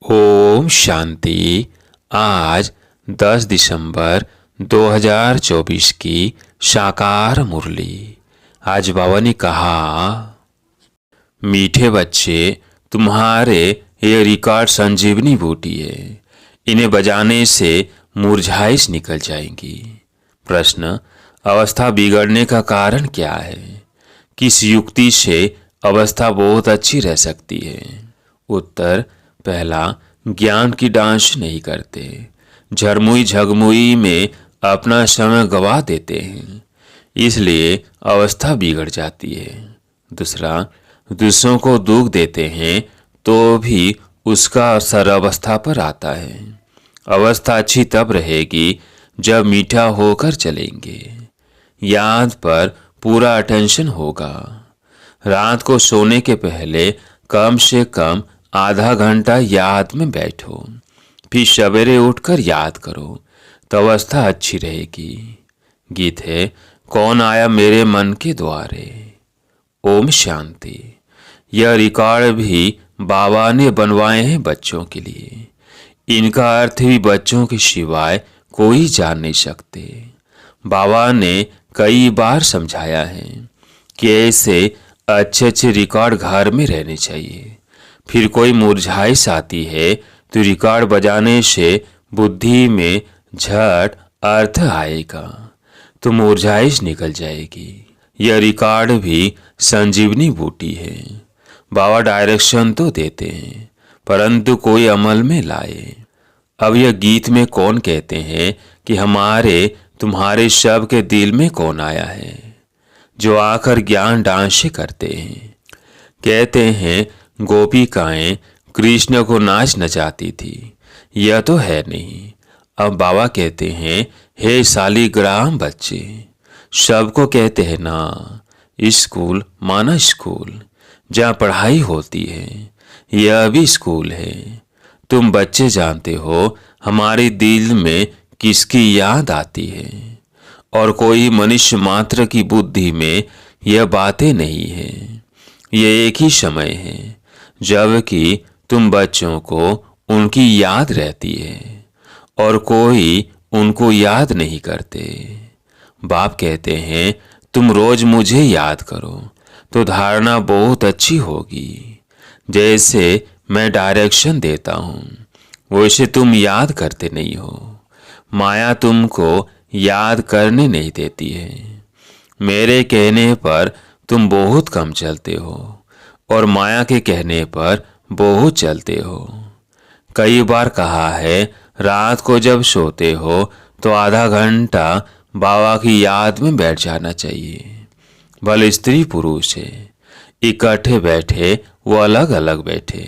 ओम शांति। आज 10 दिसंबर 2024 की साकार मुरली। आज बाबा ने कहा, मीठे बच्चे, तुम्हारे ये रिकॉर्ड संजीवनी बूटी है। इन्हें बजाने से मुरझाइश निकल जाएंगी। प्रश्न, अवस्था बिगड़ने का कारण क्या है? किस युक्ति से अवस्था बहुत अच्छी रह सकती है? उत्तर, पहला, ज्ञान की डांस नहीं करते, झरमुई झगमुई में अपना समय गवा देते हैं, इसलिए अवस्था बिगड़ जाती है। दूसरा, दूसरों को दुख देते हैं तो भी उसका असर अवस्था पर आता है। अवस्था अच्छी तब रहेगी जब मीठा होकर चलेंगे, याद पर पूरा अटेंशन होगा। रात को सोने के पहले कम से कम आधा घंटा याद में बैठो, फिर सवेरे उठकर याद करो, तो अवस्था अच्छी रहेगी। गीत है, कौन आया मेरे मन के द्वारे। ओम शांति। यह रिकॉर्ड भी बाबा ने बनवाए हैं बच्चों के लिए। इनका अर्थ भी बच्चों के सिवाय कोई जान नहीं सकते। बाबा ने कई बार समझाया है कि ऐसे अच्छे अच्छे रिकॉर्ड घर में रहने चाहिए। फिर कोई मुरझाइश आती है तो रिकॉर्ड बजाने से बुद्धि में झट अर्थ आएगा, तो मुरझाइश निकल जाएगी। यह रिकॉर्ड भी संजीवनी बूटी है। बाबा डायरेक्शन तो देते हैं, परंतु कोई अमल में लाए। अब यह गीत में कौन कहते हैं कि हमारे तुम्हारे सब के दिल में कौन आया है, जो आकर ज्ञान डांस करते हैं। कहते हैं गोपिकाएं कृष्ण को नाच नचाती थी, यह तो है नहीं। अब बाबा कहते हैं, हे शालीग्राम बच्चे, सबको कहते हैं ना, स्कूल माना स्कूल, जहाँ पढ़ाई होती है, यह भी स्कूल है। तुम बच्चे जानते हो हमारे दिल में किसकी याद आती है, और कोई मनुष्य मात्र की बुद्धि में यह बातें नहीं है। यह एक ही समय है जबकि तुम बच्चों को उनकी याद रहती है और कोई उनको याद नहीं करते। बाप कहते हैं, तुम रोज मुझे याद करो तो धारणा बहुत अच्छी होगी। जैसे मैं डायरेक्शन देता हूँ वैसे तुम याद करते नहीं हो। माया तुमको याद करने नहीं देती है। मेरे कहने पर तुम बहुत कम चलते हो और माया के कहने पर बहुत चलते हो। कई बार कहा है, रात को जब सोते हो तो आधा घंटा बाबा की याद में बैठ जाना चाहिए। भले स्त्री पुरुष है, इकट्ठे बैठे वो अलग अलग बैठे,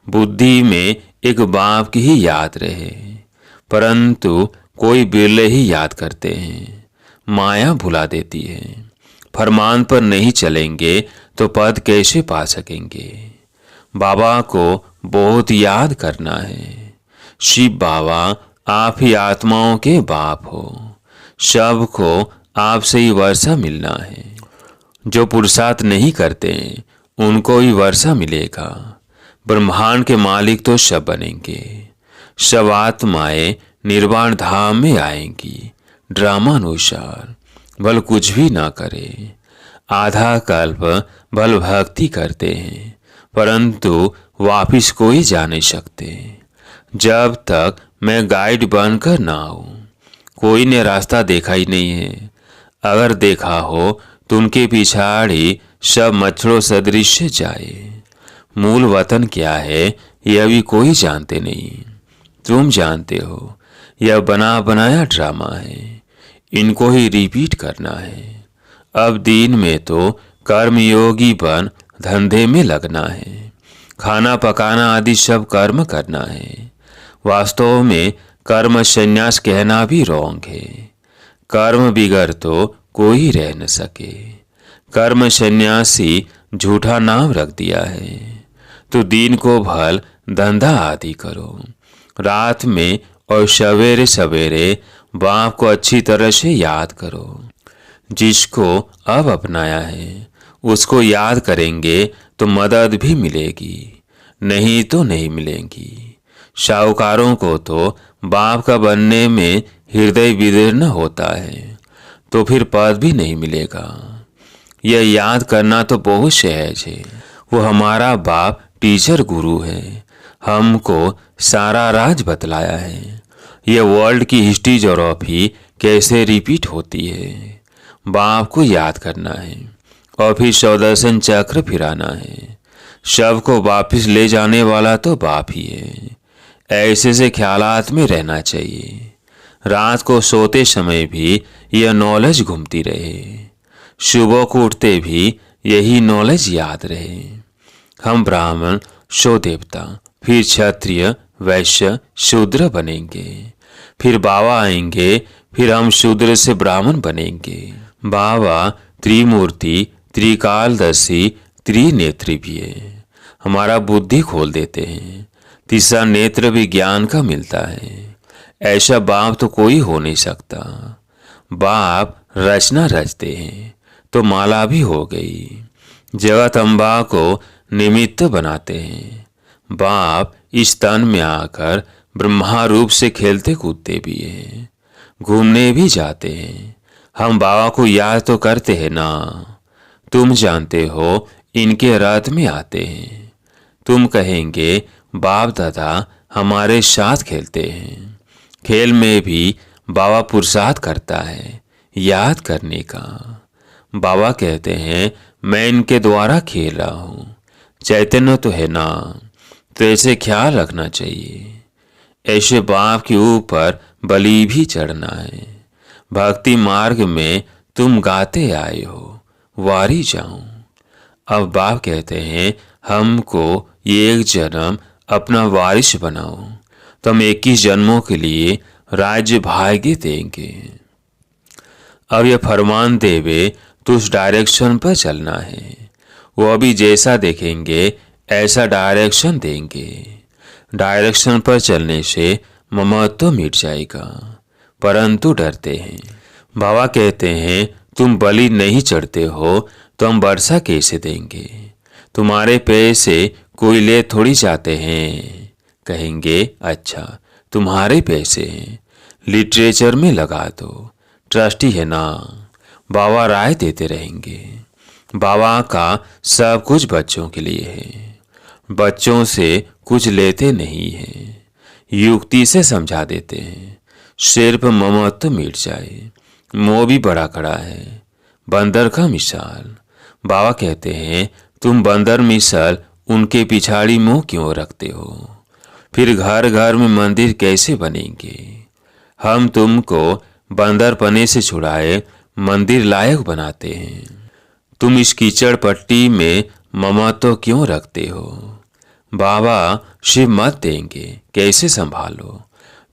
बुद्धि में एक बाप की ही याद रहे। परंतु कोई बिरले ही याद करते हैं, माया भुला देती है। फरमान पर नहीं चलेंगे तो पद कैसे पा सकेंगे? बाबा को बहुत याद करना है। शिव बाबा, आप ही आत्माओं के बाप हो, सबको आपसे ही वर्षा मिलना है। जो पुरुषार्थ नहीं करते उनको ही वर्षा मिलेगा। ब्रह्मांड के मालिक तो सब बनेंगे, सब आत्माएं निर्वाण धाम में आएंगी। ड्रामा अनुसार भल कुछ भी ना करे, आधा कल्प भल भक्ति करते हैं, परंतु वापिस कोई जा नहीं सकते जब तक मैं गाइड बनकर ना आऊं। कोई ने रास्ता देखा ही नहीं है। अगर देखा हो तो उनके पिछाड़ी सब मच्छरों सदृश जाए। मूल वतन क्या है यह भी कोई जानते नहीं। तुम जानते हो, यह बना बनाया ड्रामा है, इनको ही रिपीट करना है। अब दिन में तो कर्मयोगी बन धंधे में लगना है, खाना पकाना आदि सब कर्म करना है। वास्तव में कर्म संन्यास कहना भी रॉन्ग है। कर्म बिगर तो कोई रह न सके। कर्म संन्यासी झूठा नाम रख दिया है। तो दिन को भल धंधा आदि करो, रात में और सवेरे सवेरे बाप को अच्छी तरह से याद करो। जिसको अब अपनाया है उसको याद करेंगे तो मदद भी मिलेगी, नहीं तो नहीं मिलेगी। साहूकारों को तो बाप का बनने में हृदय विदीर्ण होता है, तो फिर पद भी नहीं मिलेगा। यह याद करना तो बहुत सहज है। वो हमारा बाप टीचर गुरु है, हमको सारा राज बतलाया है। यह वर्ल्ड की हिस्ट्री ज्योग्राफी कैसे रिपीट होती है, बाप को याद करना है और फिर सौदर्शन चक्र फिराना है। सबको वापिस ले जाने वाला तो बाप ही है। ऐसे से ख्यालात में रहना चाहिए। रात को सोते समय भी यह नॉलेज घूमती रहे, सुबह को उठते भी यही नॉलेज याद रहे। हम ब्राह्मण, सो देवता, फिर क्षत्रिय, वैश्य, शूद्र बनेंगे, फिर बाबा आएंगे, फिर हम शूद्र से ब्राह्मण बनेंगे। बाबा त्रिमूर्ति, त्रिकालदर्शी, त्रिनेत्री भी है। हमारा बुद्धि खोल देते हैं। तीसरा नेत्र भी ज्ञान का मिलता है। ऐसा बाप तो कोई हो नहीं सकता। बाप रचना रचते हैं तो माला भी हो गई। जगत अम्बा को निमित्त बनाते हैं। बाप इस तन में आकर ब्रह्मा रूप से खेलते कूदते भी हैं, घूमने भी जाते हैं। हम बाबा को याद तो करते हैं ना। तुम जानते हो इनके रथ में आते हैं। तुम कहेंगे बाप दादा हमारे साथ खेलते हैं। खेल में भी बाबा पुरुषार्थ करता है याद करने का। बाबा कहते हैं मैं इनके द्वारा खेल रहा हूँ। चैतन्य तो है ना, तो ऐसे ख्याल रखना चाहिए। ऐसे बाप के ऊपर बलि भी चढ़ना है। भक्ति मार्ग में तुम गाते आए हो, वारी जाऊं। अब बाप कहते हैं हमको ये एक जन्म अपना वारिस बनाओ, तो हम 21 जन्मों के लिए राज्य भाग्य देंगे। अब यह फरमान देवे तो उस डायरेक्शन पर चलना है। वो अभी जैसा देखेंगे ऐसा डायरेक्शन देंगे। डायरेक्शन पर चलने से ममत्व मिट जाएगा, परंतु डरते हैं। बाबा कहते हैं तुम बलि नहीं चढ़ते हो तो हम वर्षा कैसे देंगे। तुम्हारे पैसे कोई ले थोड़ी जाते हैं। कहेंगे अच्छा तुम्हारे पैसे हैं, लिटरेचर में लगा दो, ट्रस्टी है ना। बाबा राय देते रहेंगे। बाबा का सब कुछ बच्चों के लिए है, बच्चों से कुछ लेते नहीं हैं, युक्ति से समझा देते हैं। सिर्फ ममत्व मिट जाए। मोह भी बड़ा खड़ा है, बंदर का मिसाल। बाबा कहते हैं तुम बंदर मिसाल उनके पिछाड़ी मुंह क्यों रखते हो। फिर घर घर में मंदिर कैसे बनेंगे। हम तुमको बंदर पने से छुड़ाए मंदिर लायक बनाते हैं। तुम इस कीचड़ पट्टी में ममत्व क्यों रखते हो। बाबा शिव मत देंगे, कैसे संभालो,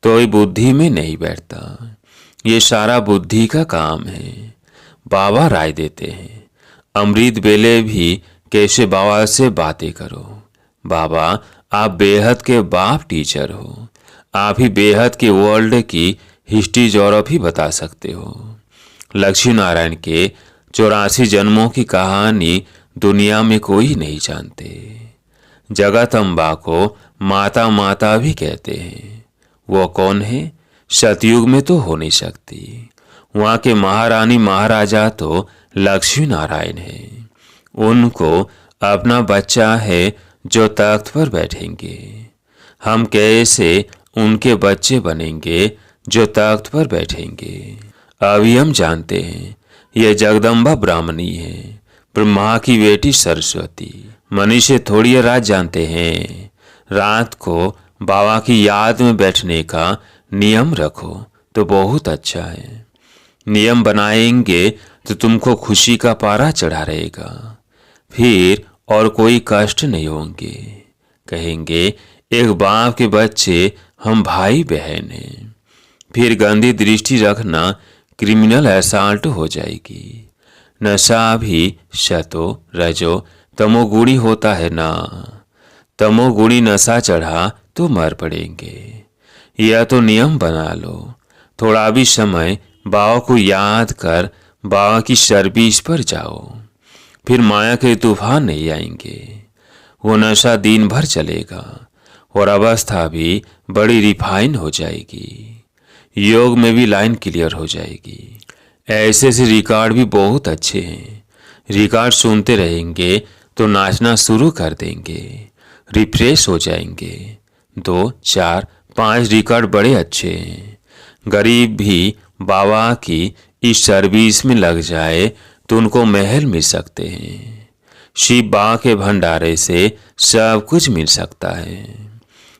तो ये बुद्धि में नहीं बैठता। ये सारा बुद्धि का काम है। बाबा राय देते हैं अमृत बेले भी कैसे बाबा से बातें करो। बाबा आप बेहद के बाप टीचर हो, आप ही बेहद के वर्ल्ड की हिस्ट्री ज्योग्राफी बता सकते हो। लक्ष्मी नारायण के 84 जन्मों की कहानी दुनिया में कोई नहीं जानते। जगत अम्बा को माता माता भी कहते हैं। वो कौन है, सतयुग में तो हो नहीं सकती। वहाँ के महारानी महाराजा तो लक्ष्मी नारायण है। उनको अपना बच्चा है जो तख्त पर बैठेंगे। हम कैसे उनके बच्चे बनेंगे जो तख्त पर बैठेंगे। अभी हम जानते हैं यह जगदम्बा ब्राह्मणी है, ब्रह्मा की बेटी सरस्वती। मनुष्य थोड़ी रात जानते हैं। रात को बाबा की याद में बैठने का नियम रखो तो बहुत अच्छा है। नियम बनाएंगे तो तुमको खुशी का पारा चढ़ा रहेगा, फिर और कोई कष्ट नहीं होंगे। कहेंगे एक बाप के बच्चे हम भाई बहन हैं। फिर गंदी दृष्टि रखना क्रिमिनल असॉल्ट हो जाएगी। नशा भी शतो रजो तमोगुणी होता है ना। तमोगुणी नशा चढ़ा तो मर पड़ेंगे। यह तो नियम बना लो। थोड़ा भी समय बाबा को याद कर बाबा की सर्विस पर जाओ, फिर माया के तूफान नहीं आएंगे। वो नशा दिन भर चलेगा, और अवस्था भी बड़ी रिफाइन हो जाएगी। योग में भी लाइन क्लियर हो जाएगी। ऐसे से रिकॉर्ड भी बहुत अच्छे हैं। रिकॉर्ड सुनते रहेंगे तो नाचना शुरू कर देंगे, रिफ्रेश हो जाएंगे। 2, 4, 5 रिकॉर्ड बड़े अच्छे हैं। गरीब भी बाबा की इस सर्विस में लग जाए तो उनको महल मिल सकते हैं। शिव बाबा के भंडारे से सब कुछ मिल सकता है।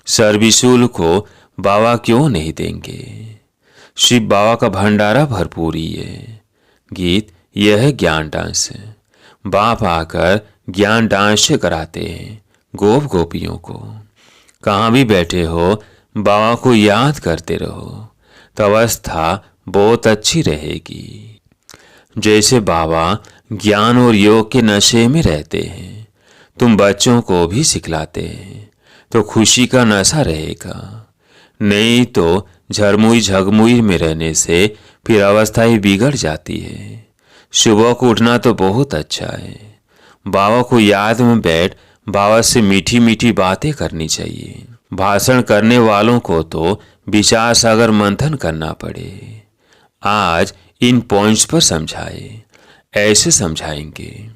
सर्विस शुल्क को बाबा क्यों नहीं देंगे? शिव बाबा का भंडारा भरपूर ही है। गीत यह है ज्ञान डांस। बाप आकर ज्ञान डांस कराते हैं गोप गोपियों को। कहाँ भी बैठे हो बाबा को याद करते रहो तो अवस्था बहुत अच्छी रहेगी। जैसे बाबा ज्ञान और योग के नशे में रहते हैं, तुम बच्चों को भी सिखलाते हैं तो खुशी का नशा रहेगा। नहीं तो झरमुई झगमुई में रहने से फिर अवस्था ही बिगड़ जाती है। सुबह को उठना तो बहुत अच्छा है। बाबा को याद में बैठ बाबा से मीठी मीठी बातें करनी चाहिए। भाषण करने वालों को तो विचार सागर मंथन करना पड़े। आज इन पॉइंट्स पर समझाए। ऐसे समझाएंगे।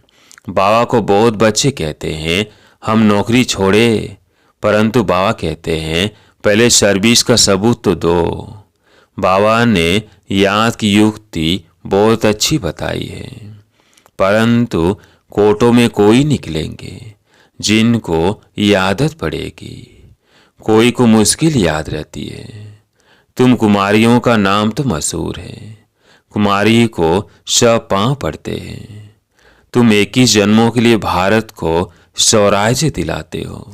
बाबा को बहुत बच्चे कहते हैं हम नौकरी छोड़े, परंतु बाबा कहते हैं पहले सर्विस का सबूत तो दो। बाबा ने याद की युक्ति बहुत अच्छी बताई है, परंतु कोटों में कोई निकलेंगे जिनको ये आदत पड़ेगी। कोई को मुश्किल याद रहती है। तुम कुमारियों का नाम तो मशहूर है। कुमारी को सब पांव पड़ते हैं। तुम 21 जन्मों के लिए भारत को स्वराज्य दिलाते हो।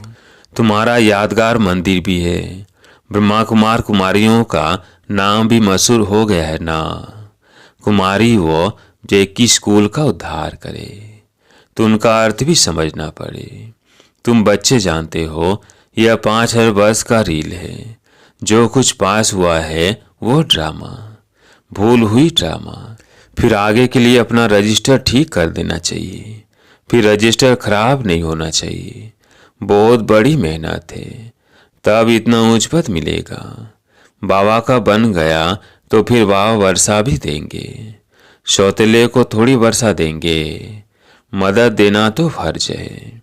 तुम्हारा यादगार मंदिर भी है। ब्रह्मा कुमार कुमारियों का नाम भी मशहूर हो गया है ना। कुमारी वो जो 21 स्कूल का उद्धार करे, तो उनका अर्थ भी समझना पड़े। तुम बच्चे जानते हो यह 5000 वर्ष का रील है। जो कुछ पास हुआ है वो ड्रामा, भूल हुई ड्रामा। फिर आगे के लिए अपना रजिस्टर ठीक कर देना चाहिए। फिर रजिस्टर खराब नहीं होना चाहिए। बहुत बड़ी मेहनत है, तब इतना उच्चपद मिलेगा। बाबा का बन गया तो फिर बाबा वर्षा भी देंगे। सौतेले को थोड़ी वर्षा देंगे। मदद देना तो फर्ज है।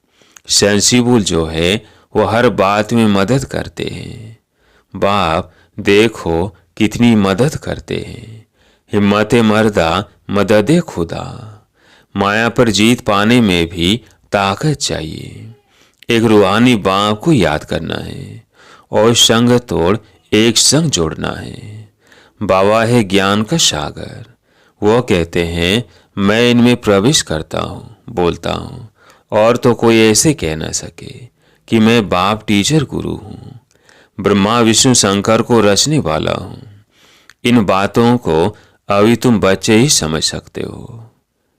सेंसिबल जो है वो हर बात में मदद करते हैं। बाप देखो कितनी मदद करते हैं। हिम्मत मर्दा मदद खुदा। माया पर जीत पाने में भी ताकत चाहिए। एक रूहानी बाप को याद करना है और संग तोड़ एक संग जोड़ना है। बाबा है ज्ञान का सागर। वो कहते हैं मैं इनमें प्रवेश करता हूँ, बोलता हूँ, और तो कोई ऐसे कह ना सके कि मैं बाप टीचर गुरु हूँ। ब्रह्मा विष्णु शंकर को रचने वाला हूँ। इन बातों को अभी तुम बच्चे ही समझ सकते हो।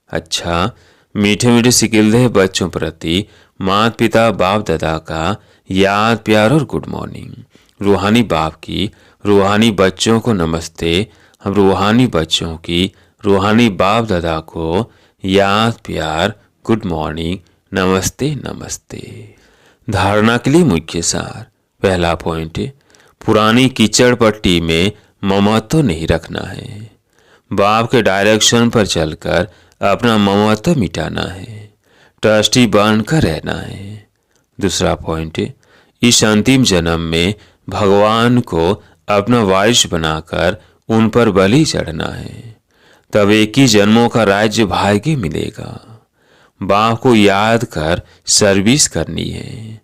अच्छा, मीठे मीठे सिकिलदे बच्चों प्रति माता पिता बाप दादा का याद प्यार और गुड मॉर्निंग। रूहानी बाप की रूहानी बच्चों को नमस्ते। हम रूहानी बच्चों की रूहानी बाप दादा को याद प्यार गुड मॉर्निंग नमस्ते नमस्ते। धारणा के लिए मुख्य सार। पहला पॉइंट, पुरानी कीचड़ पट्टी में ममत्व नहीं रखना है। बाप के डायरेक्शन पर चलकर अपना ममत्व मिटाना है। ट्रस्टी बनकर रहना है। दूसरा पॉइंट, इस अंतिम जन्म में भगवान को अपना वारिस बनाकर उन पर बलि चढ़ना है। तब 21 जन्मों का राज्य भाग्य मिलेगा। बाप को याद कर सर्विस करनी है।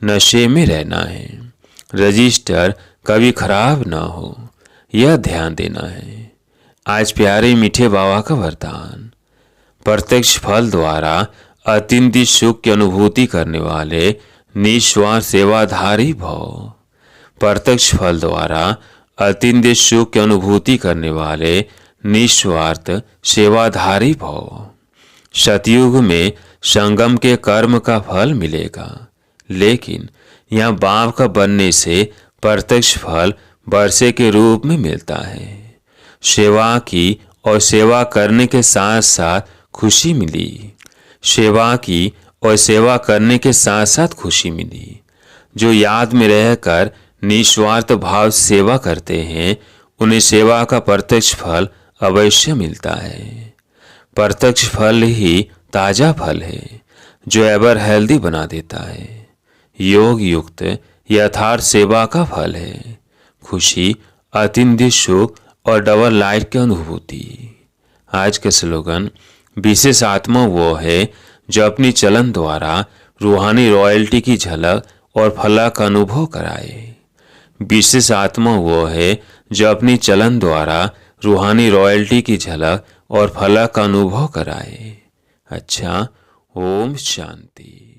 नशे में रहना है। रजिस्टर कभी खराब ना हो, यह ध्यान देना है। आज प्यारे मीठे बाबा का वरदान। प्रत्यक्ष फल द्वारा अत्यंत सुख की अनुभूति करने वाले निस्वार्थ सेवाधारी भव। प्रत्यक्ष फल द्वारा अत्यंत सुख की अनुभूति करने वाले निस्वार्थ सेवाधारी भव। सतयुग में संगम के कर्म का फल मिलेगा, लेकिन यहाँ बाप का बनने से प्रत्यक्ष फल वर्षे के रूप में मिलता है। सेवा की और सेवा करने के साथ साथ खुशी मिली। सेवा की और सेवा करने के साथ साथ खुशी मिली जो याद में रहकर निस्वार्थ भाव सेवा करते हैं, उन्हें सेवा का प्रत्यक्ष फल अवश्य मिलता है। प्रत्यक्ष फल ही ताजा फल है जो एवर हेल्दी बना देता है। योग युक्त यथार्थ सेवा का फल है खुशी, अतिंद्य सुख और डबल लाइट की अनुभूति। आज का स्लोगन, विशेष आत्मा वो है जो अपनी चलन द्वारा रूहानी रॉयल्टी की झलक और फला का अनुभव कराए। विशेष आत्मा वो है जो अपनी चलन द्वारा रूहानी रॉयल्टी की झलक और फला का अनुभव कराए। अच्छा, ओम शांति।